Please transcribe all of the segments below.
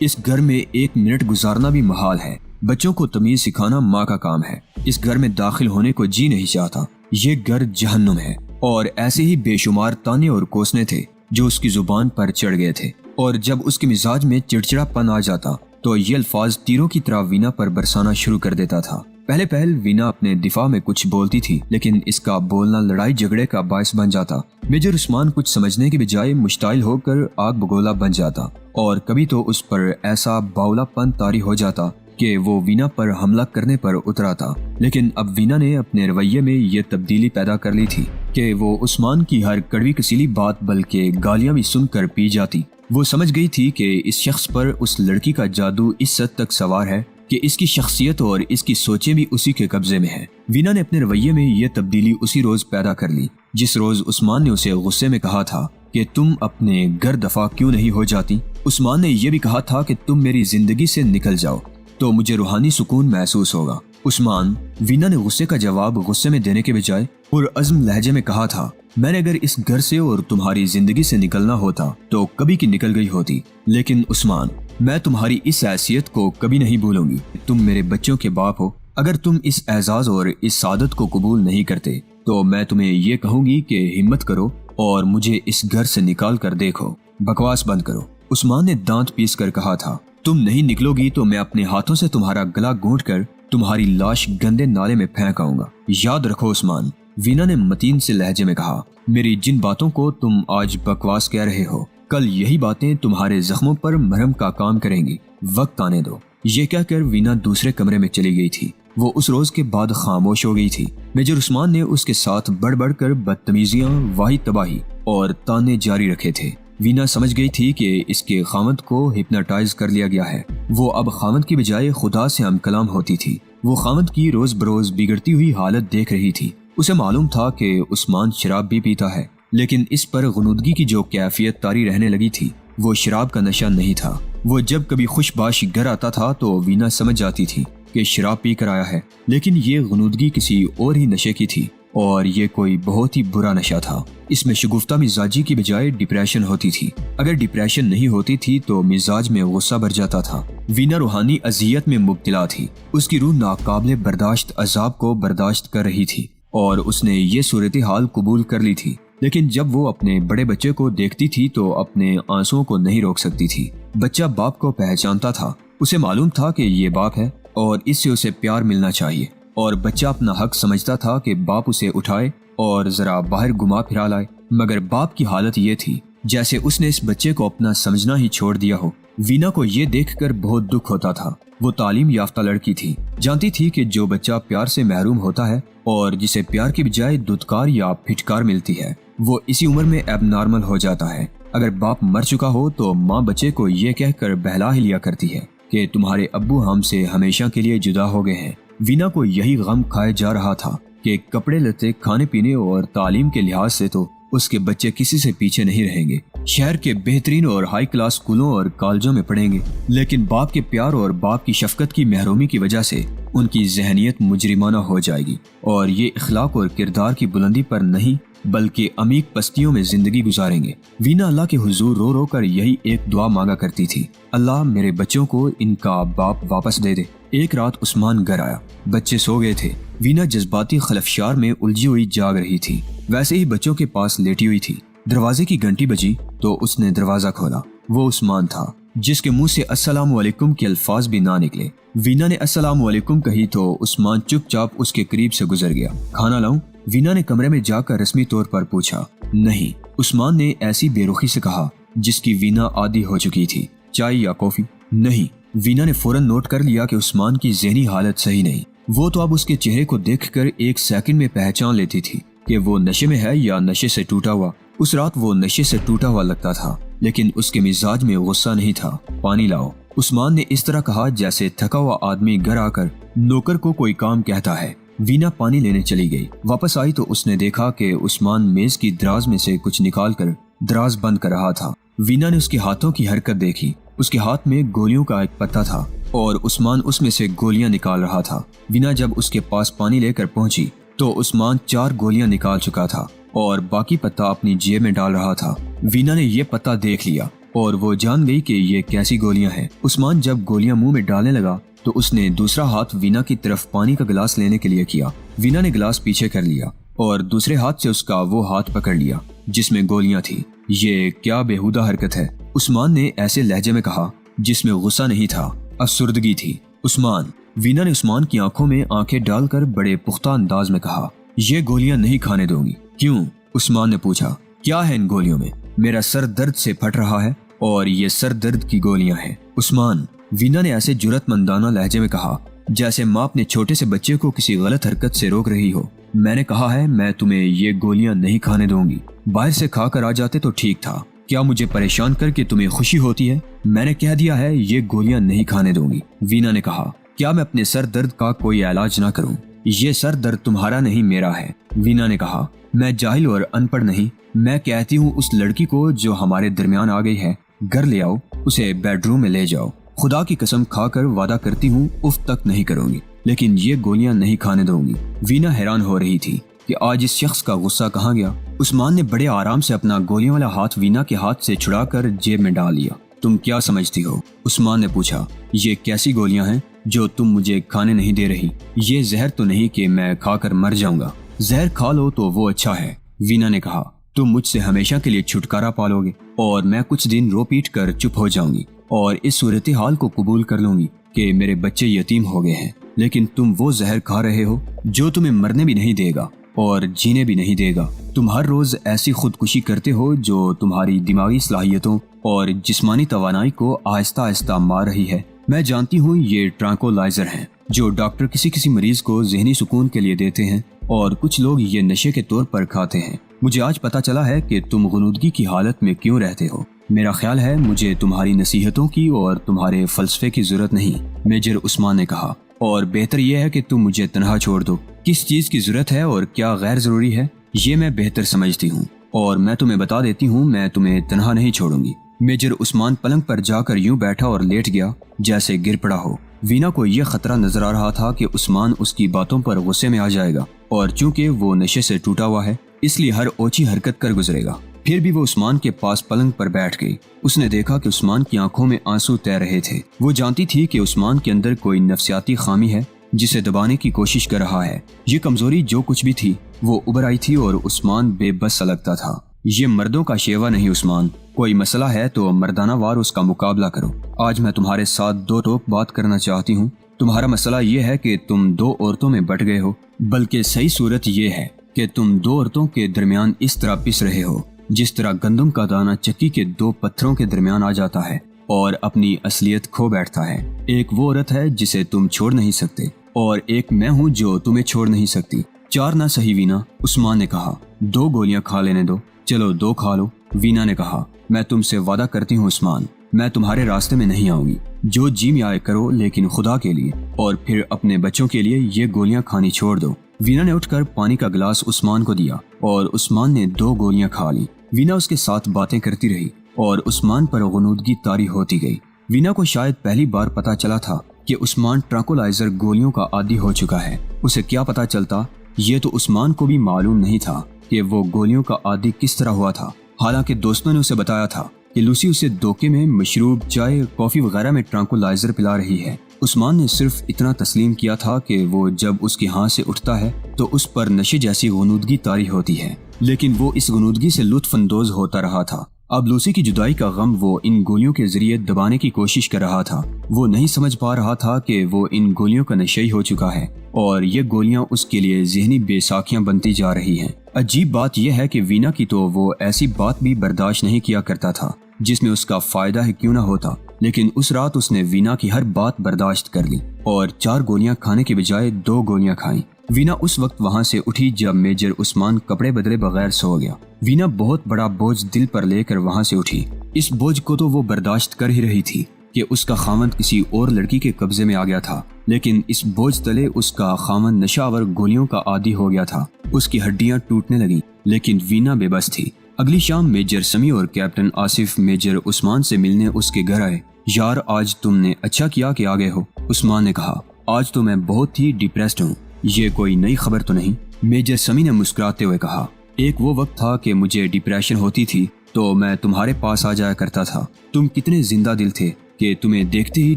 اس گھر میں ایک منٹ گزارنا بھی محال ہے۔ بچوں کو تمیز سکھانا ماں کا کام ہے۔ اس گھر میں داخل ہونے کو جی نہیں چاہتا۔ یہ گھر جہنم ہے۔ اور ایسے ہی بے شمار تانے اور کوسنے تھے جو اس کی زبان پر چڑھ گئے تھے، اور جب اس کے مزاج میں چڑچڑا پن آ جاتا تو یہ الفاظ تیروں کی طرح وینا پر برسانا شروع کر دیتا تھا۔ پہلے وینا اپنے دفاع میں کچھ بولتی تھی، لیکن اس کا بولنا لڑائی جھگڑے کا باعث بن جاتا۔ میجر عثمان کچھ سمجھنے کے بجائے مشتعل ہو کر آگ بگولا بن جاتا، اور کبھی تو اس پر ایسا باولا پن طاری ہو جاتا کہ وہ وینا پر حملہ کرنے پر اترا تھا۔ لیکن اب وینا نے اپنے رویے میں یہ تبدیلی پیدا کر لی تھی کہ وہ عثمان کی ہر کڑوی کسیلی بات بلکہ گالیاں بھی سن کر پی جاتی۔ وہ سمجھ گئی تھی کہ اس شخص پر اس لڑکی کا جادو اس حد تک سوار ہے کہ اس کی شخصیت اور اس کی سوچیں بھی اسی کے قبضے میں ہیں۔ وینا نے اپنے رویے میں یہ تبدیلی اسی روز پیدا کر لی جس روز عثمان نے اسے غصے میں کہا تھا کہ تم اپنے گھر دفاع کیوں نہیں ہو جاتی۔ عثمان نے یہ بھی کہا تھا کہ تم میری زندگی سے نکل جاؤ تو مجھے روحانی سکون محسوس ہوگا۔ عثمان، وینا نے غصے کا جواب غصے میں دینے کے بجائے پرعزم لہجے میں کہا تھا، میں نے اگر اس گھر سے اور تمہاری زندگی سے نکلنا ہوتا تو کبھی کی نکل گئی ہوتی، لیکن عثمان، میں تمہاری اس حیثیت کو کبھی نہیں بھولوں گی۔ تم میرے بچوں کے باپ ہو۔ اگر تم اس اعزاز اور اس سعادت کو قبول نہیں کرتے تو میں تمہیں یہ کہوں گی کہ ہمت کرو اور مجھے اس گھر سے نکال کر دیکھو۔ بکواس بند کرو۔ عثمان نے دانت پیس کر کہا تھا، تم نہیں نکلو گی تو میں اپنے ہاتھوں سے تمہارا گلا گھونٹ کر تمہاری لاش گندے نالے میں پھینک آؤں گا۔ یاد رکھو عثمان، وینا نے متین سے لہجے میں کہا، میری جن باتوں کو تم آج بکواس کہہ رہے ہو، کل یہی باتیں تمہارے زخموں پر مرہم کا کام کریں گی۔ وقت آنے دو۔ یہ کہہ کر وینا دوسرے کمرے میں چلی گئی تھی۔ وہ اس روز کے بعد خاموش ہو گئی تھی۔ میجر عثمان نے اس کے ساتھ بڑھ بڑھ کر بدتمیزیاں، واہی تباہی اور تانے جاری رکھے تھے۔ وینا سمجھ گئی تھی کہ اس کے خاوند کو ہپناٹائز کر لیا گیا ہے۔ وہ اب خاوند کی بجائے خدا سے ہم کلام ہوتی تھی۔ وہ خاوند کی روز بروز بگڑتی ہوئی حالت دیکھ رہی تھی۔ اسے معلوم تھا کہ عثمان شراب بھی پیتا ہے، لیکن اس پر غنودگی کی جو کیفیت طاری رہنے لگی تھی وہ شراب کا نشہ نہیں تھا۔ وہ جب کبھی خوش باش گھر آتا تھا تو وینا سمجھ جاتی تھی کہ شراب پی کر آیا ہے، لیکن یہ غنودگی کسی اور ہی نشے کی تھی، اور یہ کوئی بہت ہی برا نشہ تھا۔ اس میں شگفتہ مزاجی کی بجائے ڈپریشن ہوتی تھی۔ اگر ڈپریشن نہیں ہوتی تھی تو مزاج میں غصہ بھر جاتا تھا۔ وینا روحانی اذیت میں مبتلا تھی۔ اس کی روح ناقابل برداشت عذاب کو برداشت کر رہی تھی، اور اس نے یہ صورتحال قبول کر لی تھی۔ لیکن جب وہ اپنے بڑے بچے کو دیکھتی تھی تو اپنے آنسوؤں کو نہیں روک سکتی تھی۔ بچہ باپ کو پہچانتا تھا۔ اسے معلوم تھا کہ یہ باپ ہے اور اس سے اسے پیار ملنا چاہیے، اور بچہ اپنا حق سمجھتا تھا کہ باپ اسے اٹھائے اور ذرا باہر گھما پھرا لائے، مگر باپ کی حالت یہ تھی جیسے اس نے اس بچے کو اپنا سمجھنا ہی چھوڑ دیا ہو۔ وینا کو یہ دیکھ کر بہت دکھ ہوتا تھا۔ وہ تعلیم یافتہ لڑکی تھی، جانتی تھی کہ جو بچہ پیار سے محروم ہوتا ہے اور جسے پیار کی بجائے دھتکار یا پھٹکار ملتی ہے، وہ اسی عمر میں ایب نارمل ہو جاتا ہے۔ اگر باپ مر چکا ہو تو ماں بچے کو یہ کہہ کر بہلا ہی لیا کرتی ہے کہ تمہارے ابو ہم سے ہمیشہ کے لیے جدا ہو گئے ہیں۔ وینا کو یہی غم کھائے جا رہا تھا کہ کپڑے لتے، کھانے پینے اور تعلیم کے لحاظ سے تو اس کے بچے کسی سے پیچھے نہیں رہیں گے، شہر کے بہترین اور ہائی کلاس اسکولوں اور کالجوں میں پڑھیں گے، لیکن باپ کے پیار اور باپ کی شفقت کی محرومی کی وجہ سے ان کی ذہنیت مجرمانہ ہو جائے گی، اور یہ اخلاق اور کردار کی بلندی پر نہیں بلکہ عمیق پستیوں میں زندگی گزاریں گے۔ وینا اللہ کے حضور رو رو کر یہی ایک دعا مانگا کرتی تھی، اللہ میرے بچوں کو ان کا باپ واپس دے دے۔ ایک رات عثمان گھر آیا، بچے سو گئے تھے۔ وینا جذباتی خلفشار میں الجھی ہوئی جاگ رہی تھی، ویسے ہی بچوں کے پاس لیٹی ہوئی تھی۔ دروازے کی گھنٹی بجی تو اس نے دروازہ کھولا۔ وہ عثمان تھا جس کے منہ سے السلام علیکم کے الفاظ بھی نہ نکلے۔ وینا نے السلام علیکم کہی تو عثمان چپ چاپ اس کے قریب سے گزر گیا۔ کھانا لاؤں؟ وینا نے کمرے میں جا کر رسمی طور پر پوچھا۔ نہیں، عثمان نے ایسی بے رخی سے کہا جس کی وینا عادی ہو چکی تھی۔ چائے یا کافی؟ نہیں۔ وینا نے فوراً نوٹ کر لیا کہ عثمان کی ذہنی حالت صحیح نہیں۔ وہ تو اب اس کے چہرے کو دیکھ کر ایک سیکنڈ میں پہچان لیتی تھی کہ وہ نشے میں ہے یا نشے سے ٹوٹا ہوا۔ اس رات وہ نشے سے ٹوٹا ہوا لگتا تھا، لیکن اس کے مزاج میں غصہ نہیں تھا۔ پانی لاؤ، عثمان نے اس طرح کہا جیسے تھکا ہوا آدمی گھر آ کر نوکر کو کوئی کام کہتا ہے۔ وینا پانی لینے چلی گئی۔ واپس آئی تو اس نے دیکھا کہ عثمان میز کی دراز میں سے کچھ نکال کر دراز بند کر رہا تھا۔ وینا نے اس کے ہاتھوں کی حرکت دیکھی۔ اس کے ہاتھ میں گولیوں کا ایک پتہ تھا اور عثمان اس میں سے گولیاں نکال رہا تھا۔ وینا جب اس کے پاس پانی لے کر پہنچی تو عثمان 4 گولیاں نکال چکا تھا اور باقی پتہ اپنی جیب میں ڈال رہا تھا۔ وینا نے یہ پتہ دیکھ لیا اور وہ جان گئی کہ یہ کیسی گولیاں ہیں۔ عثمان جب گولیاں منہ میں ڈالنے لگا تو اس نے دوسرا ہاتھ وینا کی طرف پانی کا گلاس لینے کے لیے کیا۔ وینا نے گلاس پیچھے کر لیا اور دوسرے ہاتھ سے اس کا وہ ہاتھ پکڑ لیا جس میں گولیاں تھی۔ یہ کیا بےہودہ حرکت ہے، عثمان نے ایسے لہجے میں کہا جس میں غصہ نہیں تھا، افسردگی تھی۔ عثمان، وینا نے عثمان کی آنکھوں میں آنکھیں ڈال کر بڑے پختہ انداز میں کہا، یہ گولیاں نہیں کھانے دوں گی۔ کیوں؟ عثمان نے پوچھا۔ کیا ہے ان گولیوں میں؟ میرا سر درد سے پھٹ رہا ہے اور یہ سر درد کی گولیاں ہیں۔ عثمان، وینا نے ایسے جرأت مندانہ لہجے میں کہا جیسے ماں اپنے چھوٹے سے بچے کو کسی غلط حرکت سے روک رہی ہو۔ میں نے کہا ہے میں تمہیں یہ گولیاں نہیں کھانے دوں گی۔ باہر سے کھا کر آ جاتے تو ٹھیک تھا، کیا مجھے پریشان کر کے تمہیں خوشی ہوتی ہے؟ میں نے کہہ دیا ہے یہ گولیاں نہیں کھانے دوں گی۔ وینا نے کہا، کیا میں اپنے سر درد کا کوئی علاج نہ کروں؟ یہ سر درد تمہارا نہیں میرا ہے۔ وینا نے کہا، میں جاہل اور ان پڑھ نہیں، میں کہتی ہوں اس لڑکی کو جو ہمارے درمیان آ گئی ہے گھر لے آؤ، اسے بیڈ روم میں لے جاؤ۔ خدا کی قسم کھا کر وعدہ کرتی ہوں اف تک نہیں کروں گی، لیکن یہ گولیاں نہیں کھانے دوں گی۔ وینا حیران ہو رہی تھی کہ آج اس شخص کا غصہ کہاں گیا۔ عثمان نے بڑے آرام سے اپنا گولیاں والا ہاتھ وینا کے ہاتھ سے چھڑا کر جیب میں ڈال لیا۔ تم کیا سمجھتی ہو؟ عثمان نے پوچھا۔ یہ کیسی گولیاں ہیں جو تم مجھے کھانے نہیں دے رہی؟ یہ زہر تو نہیں کہ میں کھا کر مر جاؤں گا؟ زہر کھا لو تو وہ اچھا ہے، وینا نے کہا۔ تم مجھ سے ہمیشہ کے لیے چھٹکارا پالو گے اور میں کچھ دن رو پیٹ کر چپ ہو جاؤں گی اور اس صورتحال کو قبول کر لوں گی کہ میرے بچے یتیم ہو گئے ہیں، لیکن تم وہ زہر کھا رہے ہو جو تمہیں مرنے بھی نہیں دے گا اور جینے بھی نہیں دے گا۔ تم ہر روز ایسی خودکشی کرتے ہو جو تمہاری دماغی صلاحیتوں اور جسمانی توانائی کو آہستہ آہستہ مار رہی ہے۔ میں جانتی ہوں یہ ٹرانکولائزر ہیں جو ڈاکٹر کسی مریض کو ذہنی سکون کے لیے دیتے ہیں اور کچھ لوگ یہ نشے کے طور پر کھاتے ہیں۔ مجھے آج پتا چلا ہے کہ تم غنودگی کی حالت میں کیوں رہتے ہو۔ میرا خیال ہے مجھے تمہاری نصیحتوں کی اور تمہارے فلسفے کی ضرورت نہیں، میجر عثمان نے کہا، اور بہتر یہ ہے کہ تم مجھے تنہا چھوڑ دو۔ کس چیز کی ضرورت ہے اور کیا غیر ضروری ہے یہ میں بہتر سمجھتی ہوں، اور میں تمہیں بتا دیتی ہوں میں تمہیں تنہا نہیں چھوڑوں گی۔ میجر عثمان پلنگ پر جا کر یوں بیٹھا اور لیٹ گیا جیسے گر پڑا ہو۔ وینا کو یہ خطرہ نظر آ رہا تھا کہ عثمان اس کی باتوں پر غصے میں آ جائے گا، اور چونکہ وہ نشے سے ٹوٹا ہوا ہے اس لیے ہر اوچھی حرکت کر گزرے گا۔ پھر بھی وہ عثمان کے پاس پلنگ پر بیٹھ گئی۔ اس نے دیکھا کہ عثمان کی آنکھوں میں آنسو تیر رہے تھے۔ وہ جانتی تھی کہ عثمان کے اندر کوئی نفسیاتی خامی ہے جسے دبانے کی کوشش کر رہا ہے۔ یہ کمزوری جو کچھ بھی تھی وہ ابھر آئی تھی اور عثمان بے بس سا لگتا تھا۔ یہ مردوں کا شیوا نہیں عثمان، کوئی مسئلہ ہے تو مردانہ وار اس کا مقابلہ کرو۔ آج میں تمہارے ساتھ دو ٹوک بات کرنا چاہتی ہوں۔ تمہارا مسئلہ یہ ہے کہ تم دو عورتوں میں بٹ گئے ہو، بلکہ صحیح صورت یہ ہے کہ تم دو عورتوں کے درمیان اس طرح پس رہے ہو جس طرح گندم کا دانہ چکی کے دو پتھروں کے درمیان آ جاتا ہے اور اپنی اصلیت کھو بیٹھتا ہے۔ ایک وہ عورت ہے جسے تم چھوڑ نہیں سکتے اور ایک میں ہوں جو تمہیں چھوڑ نہیں سکتی۔ چار نہ صحیح وینا، عثمان نے کہا، دو گولیاں کھا لینے دو۔ چلو دو کھا لو، وینا نے کہا۔ میں تم سے وعدہ کرتی ہوں عثمان، میں تمہارے راستے میں نہیں آؤں گی۔ جو جی میں آئے کرو لیکن خدا کے لیے اور پھر اپنے بچوں کے لیے یہ گولیاں کھانی چھوڑ دو۔ وینا نے اٹھ کر پانی کا گلاس عثمان کو دیا اور عثمان نے دو گولیاں کھا لی۔ وینا اس کے ساتھ باتیں کرتی رہی اور عثمان پر غنودگی طاری ہوتی گئی۔ وینا کو شاید پہلی بار پتا چلا تھا کہ عثمان ٹرانکولائزر گولیوں کا عادی ہو چکا ہے۔ اسے کیا پتا چلتا، یہ تو عثمان کو بھی معلوم نہیں تھا کہ وہ گولیوں کا عادی کس طرح ہوا تھا، حالانکہ دوستوں نے اسے بتایا تھا کہ لوسی اسے دھوکے میں مشروب، چائے، کافی وغیرہ میں ٹرانکولائزر پلا رہی ہے۔ عثمان نے صرف اتنا تسلیم کیا تھا کہ وہ جب اس کے ہاتھ سے اٹھتا ہے تو اس پر نشے جیسی غنودگی طاری ہوتی ہے، لیکن وہ اس غنودگی سے لطف اندوز ہوتا رہا تھا۔ اب لوسی کی جدائی کا غم وہ ان گولیوں کے ذریعے دبانے کی کوشش کر رہا تھا۔ وہ نہیں سمجھ پا رہا تھا کہ وہ ان گولیوں کا نشئی ہو چکا ہے اور یہ گولیاں اس کے لیے ذہنی بے ساکھیاں بنتی جا رہی ہیں۔ عجیب بات یہ ہے کہ وینا کی تو وہ ایسی بات بھی برداشت نہیں کیا کرتا تھا جس میں اس کا فائدہ ہی کیوں نہ ہوتا، لیکن اس رات اس نے وینا کی ہر بات برداشت کر لی اور 4 گولیاں کھانے کے بجائے 2 گولیاں کھائیں۔ وینا اس وقت وہاں سے اٹھی جب میجر عثمان کپڑے بدلے بغیر سو گیا۔ وینا بہت بڑا بوجھ دل پر لے کر وہاں سے اٹھی۔ اس بوجھ کو تو وہ برداشت کر ہی رہی تھی کہ اس کا خاوند کسی اور لڑکی کے قبضے میں آ گیا تھا، لیکن اس بوجھ تلے اس کا خاوند نشہ آور گولیوں کا عادی ہو گیا تھا۔ اس کی ہڈیاں ٹوٹنے لگیں، لیکن وینا بے بس تھی۔ اگلی شام میجر سمیع اور کیپٹن آصف میجر عثمان سے ملنے اس کے گھر آئے۔ یار آج تم نے اچھا کیا کہ آ گئے ہو، عثمان نے کہا۔ آج تو میں بہت ہی ڈپریسڈ ہوں۔ یہ کوئی نئی خبر تو نہیں؟ میجر سمیع نے مسکراتے ہوئے کہا۔ ایک وہ وقت تھا کہ مجھے ڈپریشن ہوتی تھی تو میں تمہارے پاس آ جایا کرتا تھا۔ تم کتنے زندہ دل تھے کہ تمہیں دیکھتے ہی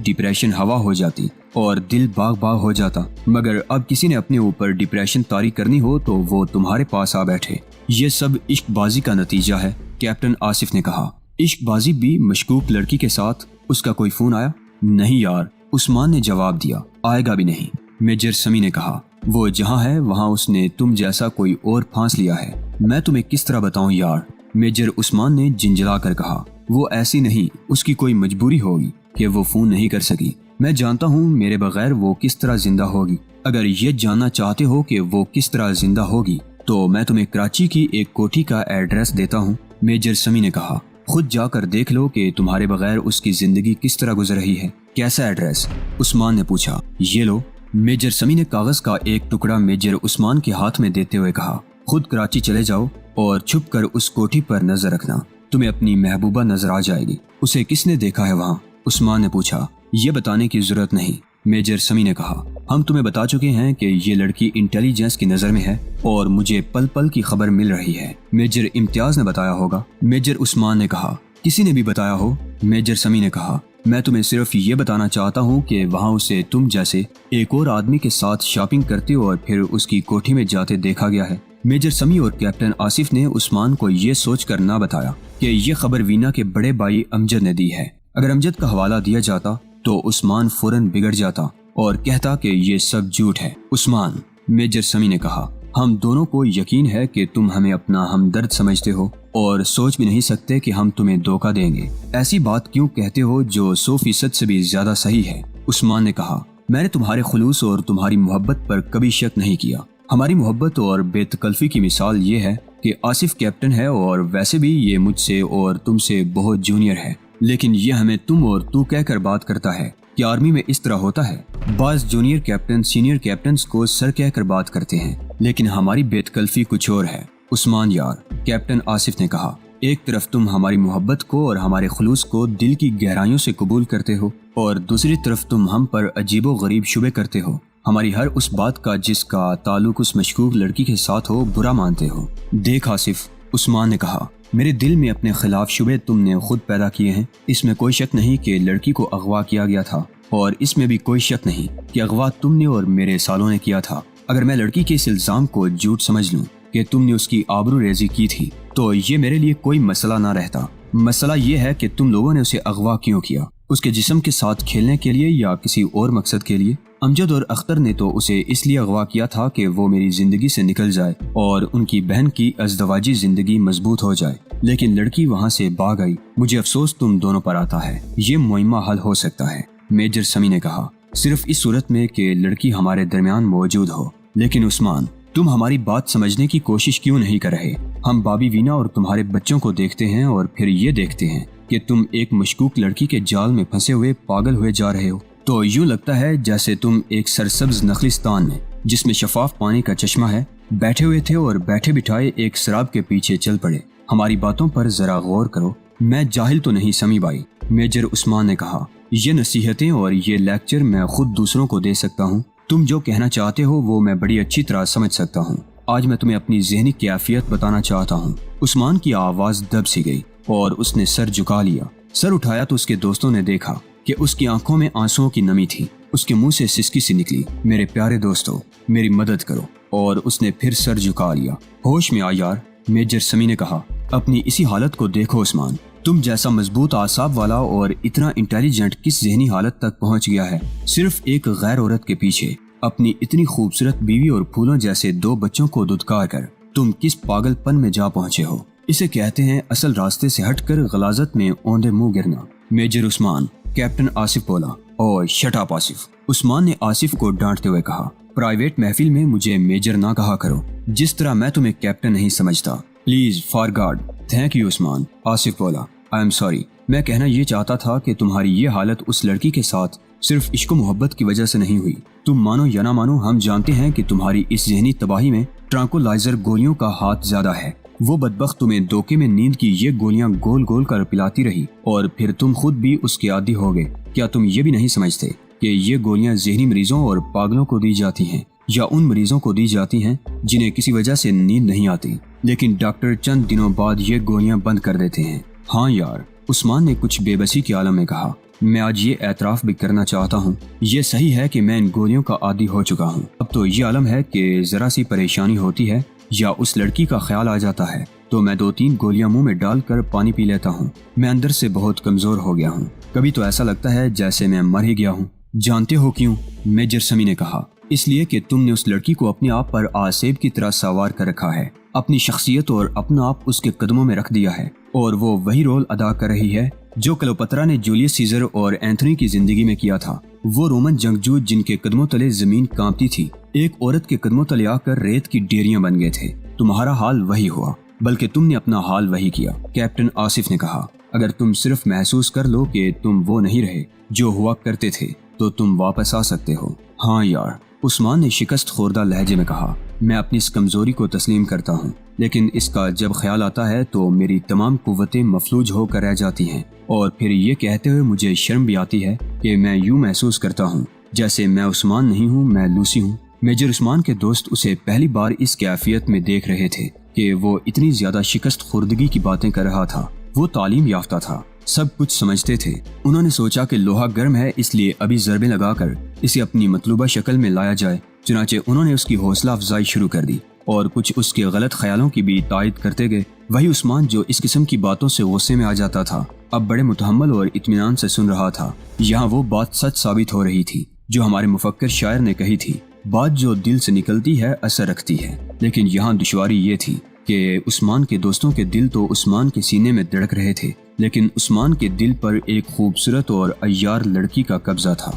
ڈپریشن ہوا ہو جاتی اور دل باغ باغ ہو جاتا، مگر اب کسی نے اپنے اوپر ڈپریشن طاری کرنی ہو تو وہ تمہارے پاس آ بیٹھے۔ یہ سب عشق بازی کا نتیجہ ہے، کیپٹن آصف نے کہا۔ عشق بازی بھی؟ مشکوک لڑکی کے ساتھ اس کا کوئی فون آیا؟ نہیں یار، عثمان نے جواب دیا، آئے گا بھی نہیں۔ میجر سمیع نے کہا، وہ جہاں ہے وہاں اس نے تم جیسا کوئی اور پھانس لیا ہے۔ میں تمہیں کس طرح بتاؤں یار؟ میجر عثمان نے جنجلا کر کہا، وہ ایسی نہیں، اس کی کوئی مجبوری ہوگی کہ وہ فون نہیں کر سکی۔ میں جانتا ہوں میرے بغیر وہ کس طرح زندہ ہوگی۔ اگر یہ جاننا چاہتے ہو کہ وہ کس طرح زندہ ہوگی تو میں تمہیں کراچی کی ایک کوٹھی کا ایڈریس دیتا ہوں۔ میجر سمیع نے کہا، خود جا کر دیکھ لو کہ تمہارے بغیر اس کی زندگی کس طرح گزر رہی ہے۔ کیسا ایڈریس؟ عثمان نے پوچھا۔ یہ لو۔ میجر سمیع نے کاغذ کا ایک ٹکڑا میجر عثمان کے ہاتھ میں دیتے ہوئے کہا، خود کراچی چلے جاؤ اور چھپ کر اس کوٹھی پر نظر رکھنا، تمہیں اپنی محبوبہ نظر آ جائے گی۔ اسے کس نے دیکھا ہے وہاں؟ عثمان نے پوچھا۔ یہ بتانے کی ضرورت نہیں، میجر سمیع نے کہا، ہم تمہیں بتا چکے ہیں کہ یہ لڑکی انٹیلیجنس کی نظر میں ہے اور مجھے پل پل کی خبر مل رہی ہے۔ میجر امتیاز نے بتایا ہوگا، میجر عثمان نے کہا۔ کسی نے بھی بتایا ہو؟ میجر سمیع نے کہا۔ میں تمہیں صرف یہ بتانا چاہتا ہوں کہ وہاں اسے تم جیسے ایک اور آدمی کے ساتھ شاپنگ کرتے اور پھر اس کی کوٹھی میں جاتے دیکھا گیا ہے۔ میجر سمیع اور کیپٹن آصف نے عثمان کو یہ سوچ کر نہ بتایا کہ یہ خبر وینا کے بڑے بھائی امجد نے دی ہے۔ اگر امجد کا حوالہ دیا جاتا تو عثمان فوراً بگڑ جاتا اور کہتا کہ یہ سب جھوٹ ہے۔ عثمان، میجر سمیع نے کہا، ہم دونوں کو یقین ہے کہ تم ہمیں اپنا ہمدرد سمجھتے ہو اور سوچ بھی نہیں سکتے کہ ہم تمہیں دھوکہ دیں گے۔ ایسی بات کیوں کہتے ہو جو 100% سے بھی زیادہ صحیح ہے؟ عثمان نے کہا، میں نے تمہارے خلوص اور تمہاری محبت پر کبھی شک نہیں کیا۔ ہماری محبت اور بے تکلفی کی مثال یہ ہے کہ آصف کیپٹن ہے اور ویسے بھی یہ مجھ سے اور تم سے بہت جونیئر ہے، لیکن یہ ہمیں تم اور تو کہہ کر بات کرتا ہے۔ کیا آرمی میں اس طرح ہوتا ہے؟ بعض جونیئر کیپٹن سینئر کیپٹنز کو سر کہہ کر بات کرتے ہیں، لیکن ہماری بے تکلفی کچھ اور ہے۔ عثمان یار، کیپٹن آصف نے کہا، ایک طرف تم ہماری محبت کو اور ہمارے خلوص کو دل کی گہرائیوں سے قبول کرتے ہو اور دوسری طرف تم ہم پر عجیب و غریب شبے کرتے ہو، ہماری ہر اس بات کا جس کا تعلق اس مشکوک لڑکی کے ساتھ ہو برا مانتے ہو۔ دیکھ آصف، عثمان نے کہا، میرے دل میں اپنے خلاف شبے تم نے خود پیدا کیے ہیں۔ اس میں کوئی شک نہیں کہ لڑکی کو اغوا کیا گیا تھا، اور اس میں بھی کوئی شک نہیں کہ اغوا تم نے اور میرے سالوں نے کیا تھا۔ اگر میں لڑکی کے اس الزام کو جھوٹ سمجھ لوں کہ تم نے اس کی آبرو ریزی کی تھی تو یہ میرے لیے کوئی مسئلہ نہ رہتا۔ مسئلہ یہ ہے کہ تم لوگوں نے اسے اغوا کیوں کیا، اس کے جسم کے ساتھ کھیلنے کے لیے یا کسی اور مقصد کے لیے؟ امجد اور اختر نے تو اسے اس لیے اغوا کیا تھا کہ وہ میری زندگی سے نکل جائے اور ان کی بہن کی ازدواجی زندگی مضبوط ہو جائے، لیکن لڑکی وہاں سے بھاگ گئی۔ مجھے افسوس تم دونوں پر آتا ہے۔ یہ معمہ حل ہو سکتا ہے، میجر سمیع نے کہا، صرف اس صورت میں کہ لڑکی ہمارے درمیان موجود ہو۔ لیکن عثمان، تم ہماری بات سمجھنے کی کوشش کیوں نہیں کر رہے؟ ہم بابی وینا اور تمہارے بچوں کو دیکھتے ہیں اور پھر یہ دیکھتے ہیں کہ تم ایک مشکوک لڑکی کے جال میں پھنسے ہوئے پاگل ہوئے جا رہے ہو، تو یوں لگتا ہے جیسے تم ایک سرسبز نخلستان میں جس میں شفاف پانی کا چشمہ ہے بیٹھے ہوئے تھے اور بیٹھے بٹھائے ایک شراب کے پیچھے چل پڑے۔ ہماری باتوں پر ذرا غور کرو۔ میں جاہل تو نہیں سمیع بھائی، میجر عثمان نے کہا، یہ نصیحتیں اور یہ لیکچر میں خود دوسروں کو دے سکتا ہوں۔ تم جو کہنا چاہتے ہو وہ میں بڑی اچھی طرح سمجھ سکتا ہوں۔ آج میں تمہیں اپنی ذہنی کیفیت بتانا چاہتا ہوں۔ عثمان کی آواز دب سی گئی اور اس نے سر جھکا لیا۔ سر اٹھایا تو اس کے دوستوں نے دیکھا کہ اس کی آنکھوں میں آنسوؤں کی نمی تھی۔ اس کے منہ سے سسکی سی نکلی، میرے پیارے دوستو، میری مدد کرو، اور اس نے پھر سر جھکا لیا۔ ہوش میں آ یار، میجر سمیع نے کہا، اپنی اسی حالت کو دیکھو عثمان، تم جیسا مضبوط اعصاب والا اور اتنا انٹیلیجنٹ کس ذہنی حالت تک پہنچ گیا ہے صرف ایک غیر عورت کے پیچھے، اپنی اتنی خوبصورت بیوی اور پھولوں جیسے 2 بچوں کو دھتکار کر تم کس پاگل پن میں جا پہنچے ہو۔ اسے کہتے ہیں اصل راستے سے ہٹ کر غلاظت میں اوندے منہ گرنا۔ میجر عثمان، کیپٹن آصف بولا۔ اور شٹ اپ آصف، عثمان نے آصف کو ڈانٹتے ہوئے کہا، پرائیویٹ محفل میں مجھے میجر نہ کہا کرو، جس طرح میں تمہیں کیپٹن نہیں سمجھتا۔ Please for God. Thank you Usman, Asif بولا۔ آئی ایم سوری، میں کہنا یہ چاہتا تھا کہ تمہاری یہ حالت اس لڑکی کے ساتھ صرف عشق و محبت کی وجہ سے نہیں ہوئی۔ تم مانو یا نہ مانو، ہم جانتے ہیں کہ تمہاری اس ذہنی تباہی میں ٹرانکولائزر گولیوں کا ہاتھ زیادہ ہے۔ وہ بدبخت تمہیں دھوکے میں نیند کی یہ گولیاں گول گول کر پلاتی رہی اور پھر تم خود بھی اس کے عادی ہو گئے۔ کیا تم یہ بھی نہیں سمجھتے کہ یہ گولیاں ذہنی مریضوں اور پاگلوں کو دی جاتی ہیں، یا ان مریضوں کو دی جاتی ہیں جنہیں کسی وجہ سے نیند نہیں آتی؟ لیکن ڈاکٹر چند دنوں بعد یہ گولیاں بند کر دیتے ہیں۔ ہاں یار، عثمان نے کچھ بے بسی کے عالم میں کہا، میں آج یہ اعتراف بھی کرنا چاہتا ہوں، یہ صحیح ہے کہ میں ان گولیوں کا عادی ہو چکا ہوں۔ اب تو یہ عالم ہے کہ ذرا سی پریشانی ہوتی ہے یا اس لڑکی کا خیال آ جاتا ہے تو میں 2-3 گولیاں منہ میں ڈال کر پانی پی لیتا ہوں۔ میں اندر سے بہت کمزور ہو گیا ہوں، کبھی تو ایسا لگتا ہے جیسے میں مر ہی گیا ہوں۔ جانتے ہو کیوں؟ میجر سمی نے کہا، اس لیے کہ تم نے اس لڑکی کو اپنے آپ پر آسیب کی طرح سوار کر رکھا ہے، اپنی شخصیت اور اپنا آپ اس کے قدموں میں رکھ دیا ہے، اور وہ وہی رول ادا کر رہی ہے جو کلوپترا نے جولیس سیزر اور اینتھنی کی زندگی میں کیا تھا۔ وہ رومن جنگجو جن کے قدموں تلے زمین کانپتی تھی، ایک عورت کے قدموں تلے آ کر ریت کی ڈیریاں بن گئے تھے۔ تمہارا حال وہی ہوا، بلکہ تم نے اپنا حال وہی کیا، کیپٹن آصف نے کہا۔ اگر تم صرف محسوس کر لو کہ تم وہ نہیں رہے جو ہوا کرتے تھے تو تم واپس آ سکتے ہو۔ ہاں یار، عثمان نے شکست خوردہ لہجے میں کہا، میں اپنی اس کمزوری کو تسلیم کرتا ہوں، لیکن اس کا جب خیال آتا ہے تو میری تمام قوتیں مفلوج ہو کر رہ جاتی ہیں، اور پھر یہ کہتے ہوئے مجھے شرم بھی آتی ہے کہ میں یوں محسوس کرتا ہوں جیسے میں عثمان نہیں ہوں، میں لوسی ہوں۔ میجر عثمان کے دوست اسے پہلی بار اس کیفیت میں دیکھ رہے تھے کہ وہ اتنی زیادہ شکست خوردگی کی باتیں کر رہا تھا۔ وہ تعلیم یافتہ تھا، سب کچھ سمجھتے تھے۔ انہوں نے سوچا کہ لوہا گرم ہے، اس لیے ابھی ضربیں لگا کر اسے اپنی مطلوبہ شکل میں لایا جائے۔ چنانچہ انہوں نے اس کی حوصلہ افزائی شروع کر دی اور کچھ اس کے غلط خیالوں کی بھی تائید کرتے گئے۔ وہی عثمان جو اس قسم کی باتوں سے غصے میں آ جاتا تھا، اب بڑے متحمل اور اطمینان سے سن رہا تھا۔ یہاں وہ بات سچ ثابت ہو رہی تھی جو ہمارے مفکر شاعر نے کہی تھی، بات جو دل سے نکلتی ہے اثر رکھتی ہے۔ لیکن یہاں دشواری یہ تھی کہ عثمان کے دوستوں کے دل تو عثمان کے سینے میں دھڑک رہے تھے، لیکن عثمان کے دل پر ایک خوبصورت اور عیار لڑکی کا قبضہ تھا۔